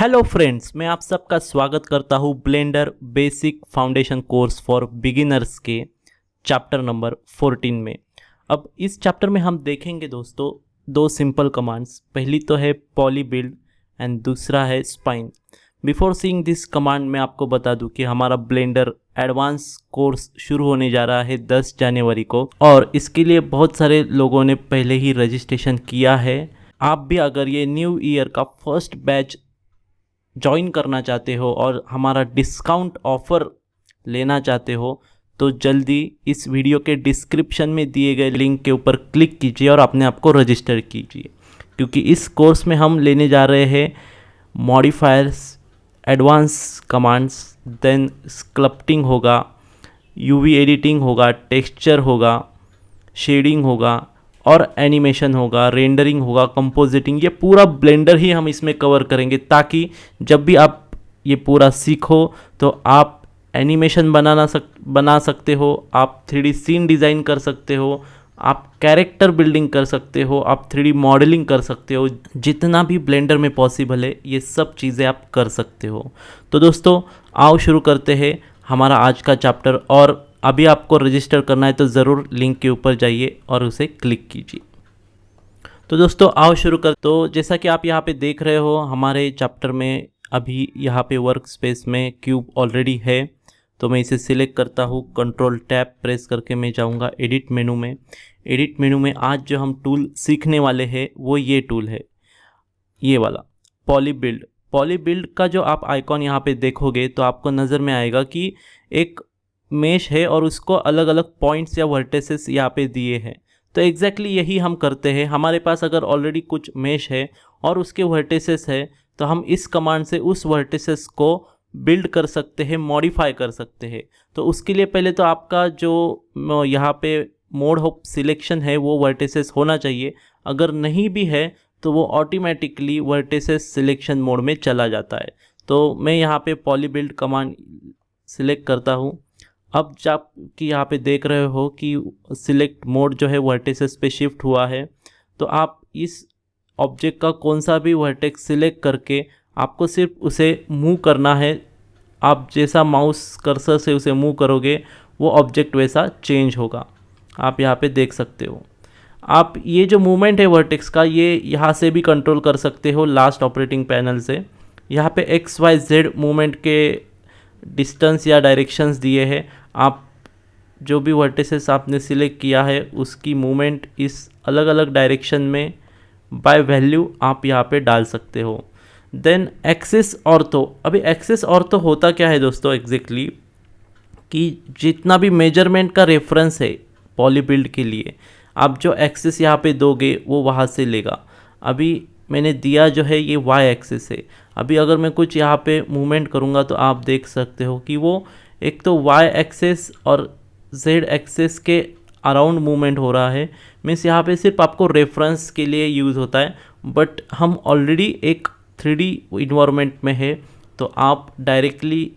Hello friends, मैं आप सबका स्वागत करता हूँ blender basic foundation course for beginners के चैप्टर नंबर 14 में। अब इस चैप्टर में हम देखेंगे दोस्तों दो सिंपल कमांड्स। पहली तो है पॉली बिल्ड एंड दूसरा है spine. Before seeing this command मैं आपको बता दूं कि हमारा ब्लेंडर एडवांस कोर्स शुरू होने जा रहा है 10 जनवरी को और इसके लिए बहुत सारे लोगों ने पहले ही रजिस्ट्रेशन किया है। आप भी अगर ये न्यू ईयर का फर्स्ट बैच ज्वाइन करना चाहते हो और हमारा डिस्काउंट ऑफ़र लेना चाहते हो तो जल्दी इस वीडियो के डिस्क्रिप्शन में दिए गए लिंक के ऊपर क्लिक कीजिए और अपने आप को रजिस्टर कीजिए, क्योंकि इस कोर्स में हम लेने जा रहे हैं modifiers, advance commands, then sculpting होगा, यूवी एडिटिंग होगा, टेक्सचर होगा, शेडिंग होगा और एनिमेशन होगा, रेंडरिंग होगा, कंपोजिटिंग। ये पूरा ब्लेंडर ही हम इसमें कवर करेंगे ताकि जब भी आप ये पूरा सीखो तो आप एनिमेशन बना सकते हो, आप 3D सीन डिज़ाइन कर सकते हो, आप कैरेक्टर बिल्डिंग कर सकते हो, आप 3D मॉडलिंग कर सकते हो। जितना भी ब्लेंडर में पॉसिबल है ये सब चीज़ें आप कर सकते हो। तो दोस्तों आओ शुरू करते हैं हमारा आज का चैप्टर। और अभी आपको रजिस्टर करना है तो ज़रूर लिंक के ऊपर जाइए और उसे क्लिक कीजिए। तो दोस्तों आओ शुरू कर। तो जैसा कि आप यहाँ पे देख रहे हो हमारे चैप्टर में अभी यहाँ पे वर्क स्पेस में क्यूब ऑलरेडी है। तो मैं इसे सिलेक्ट करता हूँ, कंट्रोल टैब प्रेस करके मैं जाऊँगा एडिट मेनू में। एडिट मेनू में आज जो हम टूल सीखने वाले हैं वो ये टूल है, ये वाला पॉली बिल्ड। पॉली बिल्ड का जो आप आइकॉन यहाँ पे देखोगे तो आपको नज़र में आएगा कि एक मेश है और उसको अलग अलग पॉइंट्स या वर्टिसेस यहाँ पे दिए हैं। तो एग्जैक्टली यही हम करते हैं। हमारे पास अगर ऑलरेडी कुछ मेश है और उसके वर्टिसेस है तो हम इस कमांड से उस वर्टिसेस को बिल्ड कर सकते हैं, मॉडिफाई कर सकते हैं। तो उसके लिए पहले तो आपका जो यहाँ पे मोड ऑफ सिलेक्शन है वो वर्टिसेस होना चाहिए। अगर नहीं भी है तो वो ऑटोमेटिकली वर्टिसेस सिलेक्शन मोड में चला जाता है। तो मैं यहाँ पे पॉली बिल्ड कमांड सिलेक्ट करता हूँ। अब जब कि यहाँ पे देख रहे हो कि सिलेक्ट मोड जो है वर्टिसेस पे शिफ्ट हुआ है, तो आप इस ऑब्जेक्ट का कौन सा भी वर्टेक्स सिलेक्ट करके आपको सिर्फ उसे मूव करना है। आप जैसा माउस कर्सर से उसे मूव करोगे वो ऑब्जेक्ट वैसा चेंज होगा। आप यहाँ पे देख सकते हो। आप ये जो मूवमेंट है वर्टेक्स का ये यहाँ से भी कंट्रोल कर सकते हो लास्ट ऑपरेटिंग पैनल से। यहाँ पे XYZ मूवमेंट के डिस्टेंस या डायरेक्शंस दिए हैं। आप जो भी वर्टिसेस आपने सिलेक्ट किया है उसकी मूवमेंट इस अलग अलग डायरेक्शन में बाय वैल्यू आप यहाँ पे डाल सकते हो। Then axis ortho. अभी एक्सिस ऑर्थो होता क्या है दोस्तों एग्जैक्टली कि जितना भी मेजरमेंट का रेफरेंस है पॉली बिल्ड के लिए, आप जो एक्सिस यहाँ पे दोगे वो वहाँ से लेगा। अभी मैंने दिया जो है ये Y एक्सिस है। अभी अगर मैं कुछ यहाँ पे मूवमेंट करूँगा तो आप देख सकते हो कि वो एक तो Y एक्सिस और Z एक्सिस के अराउंड मूवमेंट हो रहा है। मीन्स यहाँ पे सिर्फ आपको रेफरेंस के लिए यूज़ होता है, बट हम ऑलरेडी एक 3D इन्वायरमेंट में है तो आप डायरेक्टली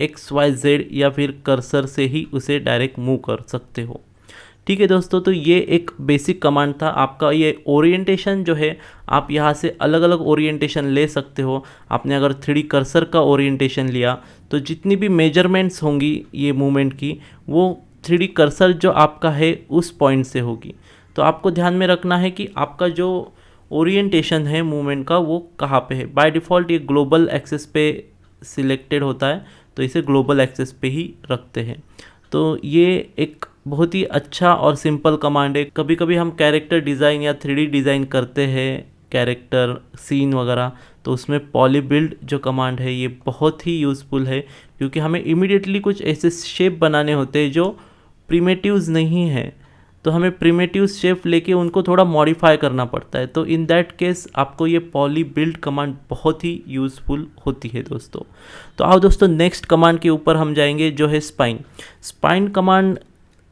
XYZ या फिर कर्सर से ही उसे डायरेक्ट मूव कर सकते हो। ठीक है दोस्तों, तो ये एक बेसिक कमांड था। आपका ये ओरिएंटेशन जो है आप यहाँ से अलग अलग ओरिएंटेशन ले सकते हो। आपने अगर 3D कर्सर का ओरिएंटेशन लिया तो जितनी भी मेजरमेंट्स होंगी ये मूवमेंट की वो 3D कर्सर जो आपका है उस पॉइंट से होगी। तो आपको ध्यान में रखना है कि आपका जो ओरिएंटेशन है मूवमेंट का वो कहाँ पे है। बाय डिफ़ॉल्ट ये ग्लोबल एक्सेस पे सिलेक्टेड होता है तो इसे ग्लोबल एक्सेस पे ही रखते हैं। तो ये एक बहुत ही अच्छा और सिंपल कमांड है। कभी कभी हम कैरेक्टर डिज़ाइन या 3D डिज़ाइन करते हैं, कैरेक्टर सीन वगैरह, तो उसमें पॉली बिल्ड जो कमांड है ये बहुत ही यूज़फुल है, क्योंकि हमें इमीडिएटली कुछ ऐसे शेप बनाने होते हैं जो प्रिमेटिव्स नहीं है। तो हमें प्रिमेटिव शेप लेके उनको थोड़ा मॉडिफाई करना पड़ता है। तो इन दैट केस आपको ये पॉली बिल्ड कमांड बहुत ही यूज़फुल होती है दोस्तों। तो आओ दोस्तों नेक्स्ट कमांड के ऊपर हम जाएंगे जो है स्पाइन। स्पाइन कमांड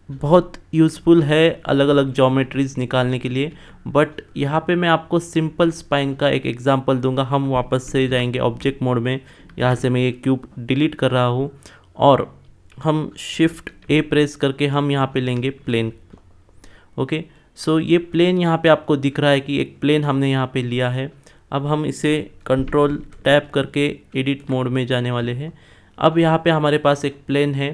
बहुत यूज़फुल है अलग अलग ज्योमेट्रीज निकालने के लिए, बट यहाँ पे मैं आपको सिंपल स्पाइन का एक एग्जांपल दूंगा। हम वापस से जाएंगे ऑब्जेक्ट मोड में। यहाँ से मैं ये क्यूब डिलीट कर रहा हूँ और हम शिफ्ट A प्रेस करके हम यहाँ पे लेंगे प्लेन। ओके, सो ये प्लेन यहाँ पे आपको दिख रहा है कि एक प्लेन हमने यहाँ पे लिया है। अब हम इसे कंट्रोल टैप करके एडिट मोड में जाने वाले हैं। अब यहाँ पे हमारे पास एक प्लेन है,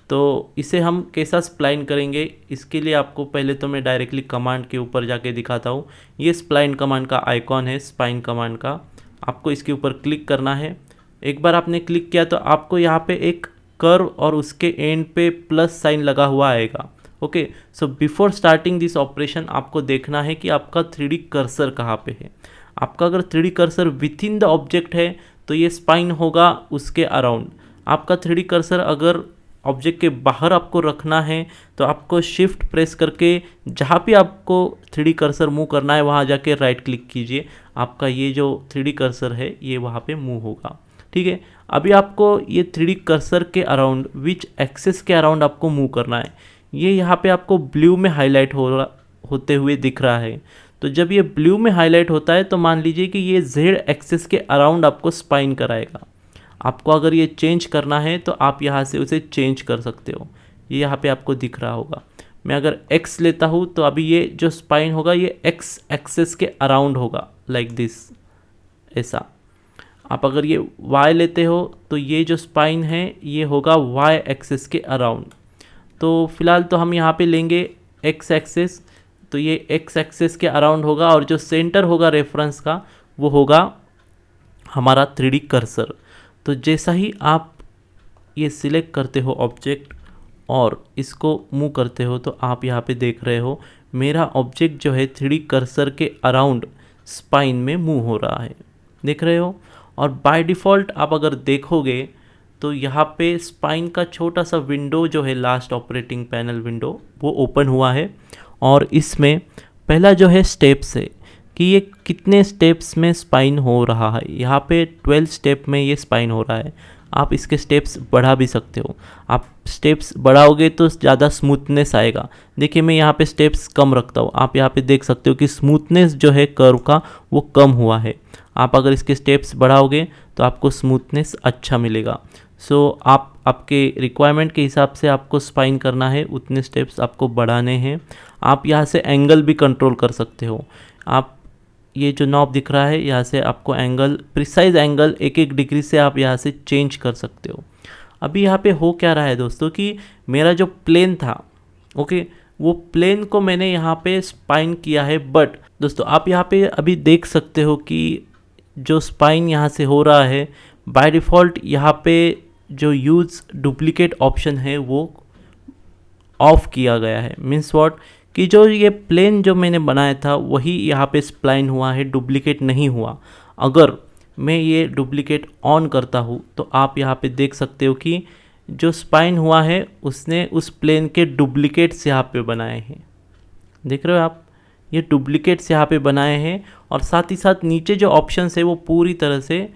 तो इसे हम कैसा स्प्लाइन करेंगे, इसके लिए आपको पहले तो मैं डायरेक्टली कमांड के ऊपर जाके दिखाता हूँ। ये स्प्लाइन कमांड का आइकॉन है, स्पाइन कमांड का। आपको इसके ऊपर क्लिक करना है। एक बार आपने क्लिक किया तो आपको यहाँ पे एक कर्व और उसके एंड पे प्लस साइन लगा हुआ आएगा। Okay, so before starting this operation आपको देखना है कि आपका 3D कर्सर कहाँ पे है। आपका अगर 3D cursor with in the object है तो ये स्पाइन होगा उसके अराउंड। आपका 3D कर्सर अगर ऑब्जेक्ट के बाहर आपको रखना है तो आपको शिफ्ट प्रेस करके जहाँ भी आपको 3D कर्सर मूव करना है वहाँ जाके राइट क्लिक कीजिए। आपका ये जो 3D कर्सर है ये वहाँ पे मूव होगा। ठीक है, अभी आपको ये 3D कर्सर के अराउंड विच एक्सेस के अराउंड आपको मूव करना है। ये यहाँ पे आपको ब्लू में हाईलाइट होते हुए दिख रहा है। तो जब ये ब्लू में हाईलाइट होता है तो मान लीजिए कि ये जेड एक्सेस के अराउंड आपको स्पाइन कराएगा। आपको अगर ये चेंज करना है तो आप यहाँ से उसे चेंज कर सकते हो। ये यहाँ पे आपको दिख रहा होगा। मैं अगर x लेता हूँ तो अभी ये जो स्पाइन होगा ये x एक्सेस के अराउंड होगा, लाइक दिस, ऐसा। आप अगर ये y लेते हो तो ये जो स्पाइन है ये होगा y एक्सेस के अराउंड। तो फिलहाल तो हम यहाँ पे लेंगे x एक्सेस, तो ये x एक्सेस के अराउंड होगा और जो सेंटर होगा रेफरेंस का वो होगा हमारा 3D कर्सर। तो जैसा ही आप ये सिलेक्ट करते हो ऑब्जेक्ट और इसको मूव करते हो तो आप यहाँ पे देख रहे हो मेरा ऑब्जेक्ट जो है 3D कर्सर के अराउंड स्पाइन में मूव हो रहा है, देख रहे हो। और बाय डिफ़ॉल्ट आप अगर देखोगे तो यहाँ पे स्पाइन का छोटा सा विंडो जो है लास्ट ऑपरेटिंग पैनल विंडो वो ओपन हुआ है। और इसमें पहला जो है स्टेप्स है कि ये कितने स्टेप्स में स्पाइन हो रहा है। यहाँ पे 12 स्टेप में ये स्पाइन हो रहा है। आप इसके स्टेप्स बढ़ा भी सकते हो। आप स्टेप्स बढ़ाओगे तो ज़्यादा स्मूथनेस आएगा। देखिए मैं यहाँ पे स्टेप्स कम रखता हूँ। आप यहाँ पे देख सकते हो कि स्मूथनेस जो है कर्व का वो कम हुआ है। आप अगर इसके स्टेप्स बढ़ाओगे तो आपको स्मूथनेस अच्छा मिलेगा। सो आप आपके रिक्वायरमेंट के हिसाब से आपको स्पाइन करना है, उतने स्टेप्स आपको बढ़ाने हैं। आप यहाँ से एंगल भी कंट्रोल कर सकते हो। आप ये जो नॉब दिख रहा है यहाँ से आपको एंगल, प्रिसाइज एंगल 1-1 डिग्री से आप यहाँ से चेंज कर सकते हो। अभी यहाँ पे हो क्या रहा है दोस्तों कि मेरा जो प्लेन था, ओके, वो प्लेन को मैंने यहाँ पे स्पाइन किया है। बट दोस्तों आप यहाँ पे अभी देख सकते हो कि जो स्पाइन यहाँ से हो रहा है बाय डिफ़ॉल्ट यहाँ पे जो यूज़ डुप्लीकेट ऑप्शन है वो ऑफ किया गया है। मीन्स व्हाट कि जो ये प्लेन जो मैंने बनाया था वही यहाँ पे स्प्लाइन हुआ है, डुप्लीकेट नहीं हुआ। अगर मैं ये डुप्लीकेट ऑन करता हूँ तो आप यहाँ पे देख सकते हो कि जो स्पाइन हुआ है उसने उस प्लेन के डुप्लीकेट्स यहाँ पे बनाए हैं। देख रहे हो आप, ये डुप्लीकेट्स यहाँ पे बनाए हैं और साथ ही साथ नीचे जो ऑप्शंस है वो पूरी तरह से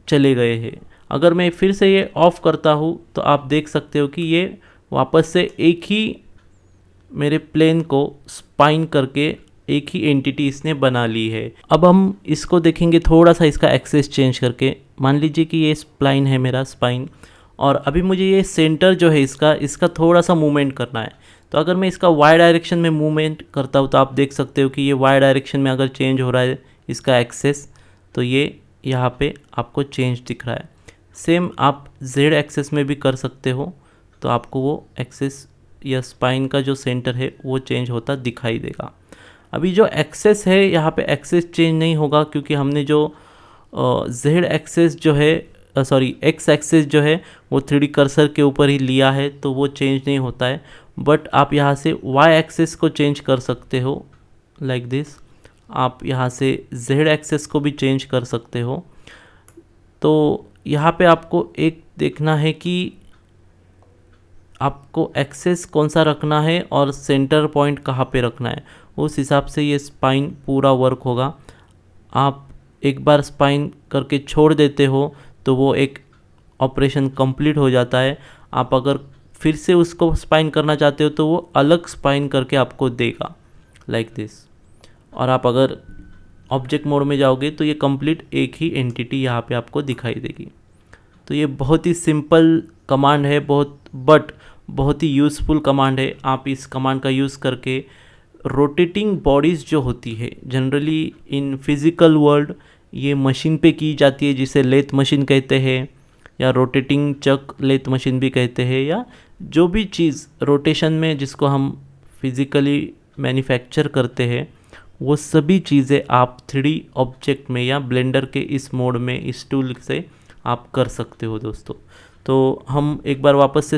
चले गए हैं। अगर मैं फिर से ये ऑफ़ करता हूँ तो आप देख सकते हो कि ये वापस से एक ही मेरे प्लेन को स्पाइन करके एक ही एंटिटी इसने बना ली है। अब हम इसको देखेंगे थोड़ा सा इसका एक्सेस चेंज करके। मान लीजिए कि ये स्प्लाइन है मेरा स्पाइन और अभी मुझे ये सेंटर जो है इसका थोड़ा सा मूवमेंट करना है। तो अगर मैं इसका वाई डायरेक्शन में मूवमेंट करता हूँ तो आप देख सकते हो कि ये वाई डायरेक्शन में अगर चेंज हो रहा है इसका एक्सेस तो ये यहाँ पे आपको चेंज दिख रहा है। सेम आप जेड एक्सेस में भी कर सकते हो तो आपको वो एक्सेस या स्पाइन का जो सेंटर है वो चेंज होता दिखाई देगा। अभी जो एक्सेस है यहाँ पे एक्सेस चेंज नहीं होगा क्योंकि हमने जो जेड एक्सेस जो है एक्स एक्सेस जो है वो 3D कर्सर के ऊपर ही लिया है तो वो चेंज नहीं होता है। बट आप यहाँ से वाई एक्सेस को चेंज कर सकते हो लाइक दिस। आप यहाँ से जेड एक्सेस को भी चेंज कर सकते हो। तो यहाँ पे आपको एक देखना है कि आपको एक्सेस कौन सा रखना है और सेंटर पॉइंट कहाँ पे रखना है, उस हिसाब से ये स्पाइन पूरा वर्क होगा। आप एक बार स्पाइन करके छोड़ देते हो तो वो एक ऑपरेशन कंप्लीट हो जाता है। आप अगर फिर से उसको स्पाइन करना चाहते हो तो वो अलग स्पाइन करके आपको देगा लाइक दिस। और आप अगर ऑब्जेक्ट मोड में जाओगे तो ये कंप्लीट एक ही एंटिटी यहाँ पे आपको दिखाई देगी। तो ये बहुत ही सिंपल कमांड है, बहुत ही यूज़फुल कमांड है। आप इस कमांड का यूज़ करके रोटेटिंग बॉडीज़ जो होती है जनरली इन फिज़िकल वर्ल्ड ये मशीन पे की जाती है, जिसे लेथ मशीन कहते हैं या रोटेटिंग चक लेथ मशीन भी कहते हैं, या जो भी चीज़ रोटेशन में जिसको हम फिज़िकली मैन्युफैक्चर करते हैं वो सभी चीज़ें आप 3D ऑब्जेक्ट में या ब्लेंडर के इस मोड में इस टूल से आप कर सकते हो दोस्तों। तो हम एक बार वापस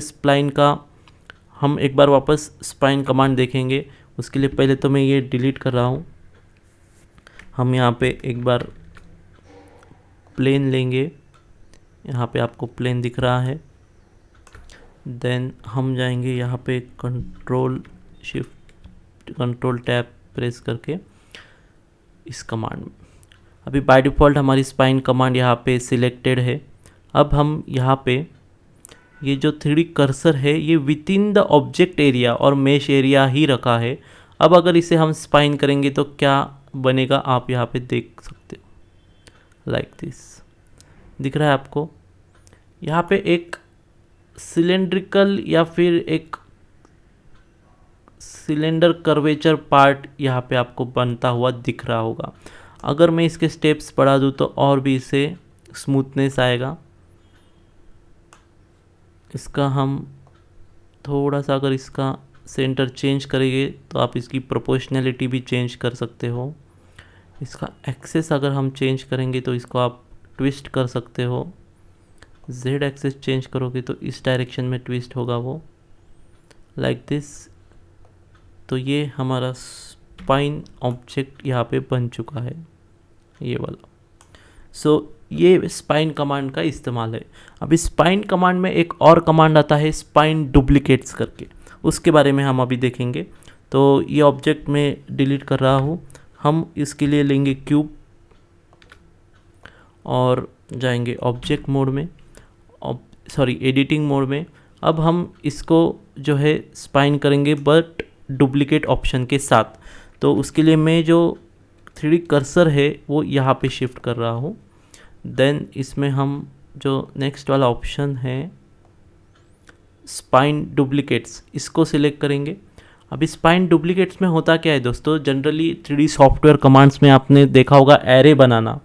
स्पाइन कमांड देखेंगे। उसके लिए पहले तो मैं ये डिलीट कर रहा हूँ। हम यहाँ पे एक बार प्लेन लेंगे, यहाँ पे आपको प्लेन दिख रहा है। देन हम जाएंगे यहाँ पे कंट्रोल टैब प्रेस करके इस कमांड में। अभी बाय डिफ़ॉल्ट हमारी स्पाइन कमांड यहाँ पे सिलेक्टेड है। अब हम यहाँ पे ये जो 3D कर्सर है ये with in the object area और मेश एरिया ही रखा है। अब अगर इसे हम स्पाइन करेंगे तो क्या बनेगा आप यहाँ पे देख सकते हो, लाइक दिस दिख रहा है आपको। यहाँ पे एक सिलेंड्रिकल या फिर एक सिलेंडर कर्वेचर पार्ट यहाँ पे आपको बनता हुआ दिख रहा होगा। अगर मैं इसके स्टेप्स बढ़ा दूँ तो और भी इसे स्मूथनेस आएगा। इसका हम थोड़ा सा अगर इसका सेंटर चेंज करेंगे तो आप इसकी प्रोपोर्शनैलिटी भी चेंज कर सकते हो। इसका एक्सेस अगर हम चेंज करेंगे तो इसको आप ट्विस्ट कर सकते हो। जेड एक्सेस चेंज करोगे तो इस डायरेक्शन में ट्विस्ट होगा वो, लाइक दिस। तो ये हमारा स्पाइन ऑब्जेक्ट यहाँ पे बन चुका है, ये वाला। सो ये स्पाइन कमांड का इस्तेमाल है। अभी स्पाइन कमांड में एक और कमांड आता है स्पाइन डुप्लीकेट्स करके, उसके बारे में हम अभी देखेंगे। तो ये ऑब्जेक्ट मैं डिलीट कर रहा हूँ। हम इसके लिए लेंगे क्यूब और जाएंगे ऑब्जेक्ट मोड में, एडिटिंग मोड में। अब हम इसको जो है स्पाइन करेंगे बट डुप्लीकेट ऑप्शन के साथ। तो उसके लिए मैं जो 3D कर्सर है वो यहाँ पे शिफ्ट कर रहा हूँ। देन इसमें हम जो नेक्स्ट वाला ऑप्शन है स्पाइन डुप्लीकेट्स, इसको सिलेक्ट करेंगे। अभी स्पाइन डुप्लीकेट्स में होता क्या है दोस्तों, जनरली 3D सॉफ्टवेयर कमांड्स में आपने देखा होगा एरे बनाना।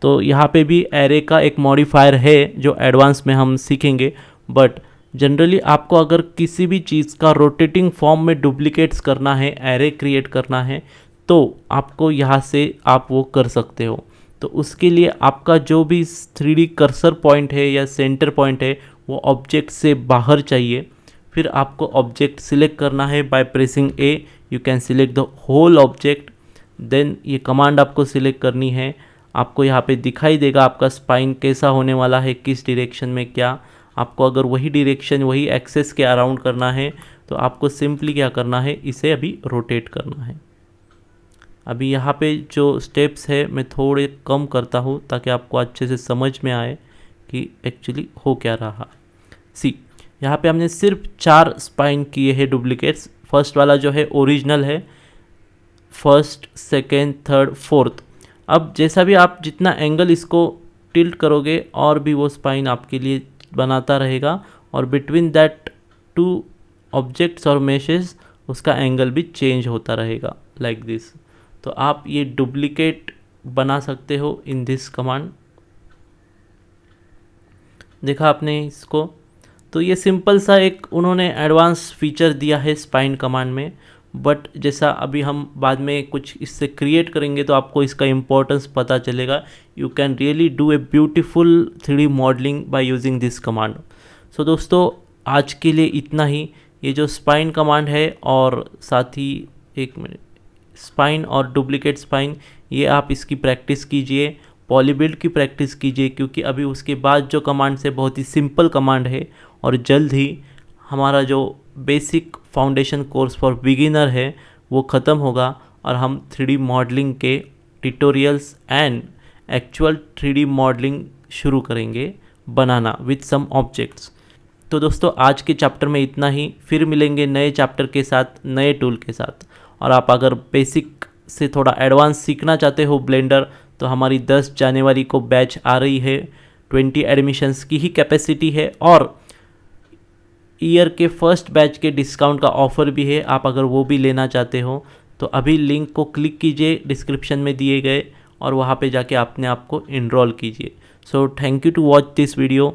तो यहाँ पे भी एरे का एक मॉडिफायर है जो एडवांस में हम सीखेंगे। बट जनरली आपको अगर किसी भी चीज़ का रोटेटिंग फॉर्म में डुप्लीकेट्स करना है, एरे क्रिएट करना है, तो आपको यहाँ से आप वो कर सकते हो। तो उसके लिए आपका जो भी 3D कर्सर पॉइंट है या सेंटर पॉइंट है वो ऑब्जेक्ट से बाहर चाहिए। फिर आपको ऑब्जेक्ट सिलेक्ट करना है by pressing A. You can select the whole object. Then ये कमांड आपको सिलेक्ट करनी है। आपको यहाँ पे दिखाई देगा आपका स्पाइन कैसा होने वाला है, किस डायरेक्शन में क्या। आपको अगर वही डायरेक्शन वही एक्सेस के अराउंड करना है तो आपको सिंपली क्या करना है, इसे अभी रोटेट करना है। अभी यहाँ पे जो स्टेप्स है मैं थोड़े कम करता हूँ ताकि आपको अच्छे से समझ में आए कि एक्चुअली हो क्या रहा। सी यहाँ पे हमने सिर्फ 4 स्पाइन किए हैं डुप्लीकेट्स। फर्स्ट वाला जो है ओरिजिनल है, फर्स्ट, सेकेंड, थर्ड, फोर्थ। अब जैसा भी आप जितना एंगल इसको टिल्ट करोगे और भी वो स्पाइन आपके लिए बनाता रहेगा, और बिटवीन दैट 2 ऑब्जेक्ट्स और मेशेस उसका एंगल भी चेंज होता रहेगा, लाइक दिस। तो आप ये डुप्लीकेट बना सकते हो इन दिस कमांड। देखा आपने इसको। तो ये सिंपल सा एक उन्होंने एडवांस फीचर दिया है स्पाइन कमांड में। बट जैसा अभी हम बाद में कुछ इससे क्रिएट करेंगे तो आपको इसका इम्पोर्टेंस पता चलेगा। You can really do a beautiful 3D modelling by using this command. So दोस्तों आज के लिए इतना ही। ये जो स्पाइन कमांड है और साथ ही एक मिनट स्पाइन और डुप्लीकेट स्पाइन, ये आप इसकी प्रैक्टिस कीजिए, पॉलीबिल्ड की प्रैक्टिस कीजिए, क्योंकि अभी उसके बाद जो कमांड है बहुत ही सिंपल कमांड है। और जल्द ही हमारा जो basic foundation course for beginner है वो ख़त्म होगा और हम 3D मॉडलिंग के tutorials and actual 3D modelling शुरू करेंगे बनाना विद सम ऑब्जेक्ट्स। तो दोस्तों आज के चैप्टर में इतना ही। फिर मिलेंगे नए चैप्टर के साथ, नए टूल के साथ। और आप अगर बेसिक से थोड़ा एडवांस सीखना चाहते हो ब्लेंडर, तो हमारी 10 जनवरी को बैच आ रही है। 20 एडमिशन्स की ही कैपेसिटी है और ईयर के फर्स्ट बैच के डिस्काउंट का ऑफ़र भी है। आप अगर वो भी लेना चाहते हो तो अभी लिंक को क्लिक कीजिए डिस्क्रिप्शन में दिए गए और वहाँ पे जाके अपने आप को इनरोल कीजिए। So thank you to watch this video.